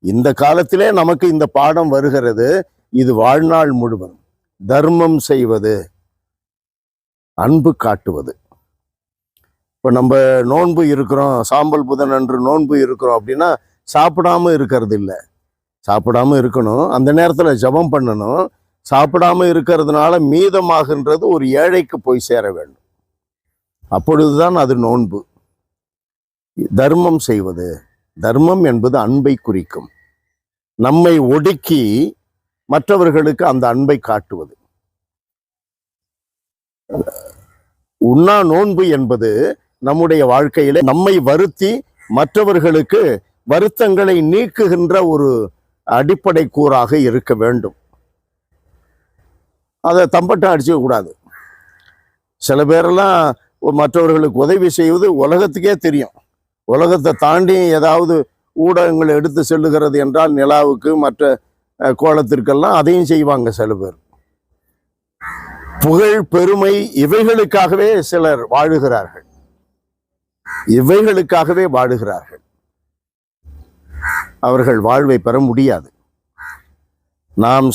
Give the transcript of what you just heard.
இந்த காலத்திலே நமக்கு இந்த பாடம் வருகிறது. இது வாழ்நாள் முழுவதும் தர்மம் செய்வது, அன்பு காட்டுவது. இப்போ நம்ம நோன்பு இருக்கிறோம், சாம்பல் புதன் அன்று நோன்பு இருக்கிறோம் அப்படின்னா சாப்பிடாம இருக்கிறது இல்லை. சாப்பிடாம இருக்கணும், அந்த நேரத்தில் ஜெபம் பண்ணணும். சாப்பிடாம இருக்கிறதுனால மீதமாகின்றது ஒரு ஏழைக்கு போய் சேர வேண்டும். அப்பொழுதுதான் அது நோன்பு. தர்மம் செய்வது, தர்மம் என்பது அன்பை குறிக்கும். நம்மை ஒடுக்கி மற்றவர்களுக்கு அந்த அன்பை காட்டுவது. உண்ணா நோன்பு என்பது நம்முடைய வாழ்க்கையில நம்மை வருத்தி மற்றவர்களுக்கு வருத்தங்களை நீக்குகின்ற ஒரு அடிப்படை கூறாக இருக்க வேண்டும். அதை தம்பட்டம் அடிச்சுக்க கூடாது. சில பேரெல்லாம் மற்றவர்களுக்கு உதவி செய்வது உலகத்துக்கே தெரியும். உலகத்தை தாண்டி ஏதாவது ஊடகங்கள் எடுத்து செல்லுகிறது என்றால் நிலாவுக்கு மற்ற கோலத்திற்கெல்லாம் அதையும் செய்வாங்க சில பேர். புகழ், பெருமை இவைகளுக்காகவே சிலர் வாழுகிறார்கள். இவைகளுக்காகவே வாழுகிறார்கள். அவர்கள் வாழ்வை பெற முடியாது. நாம்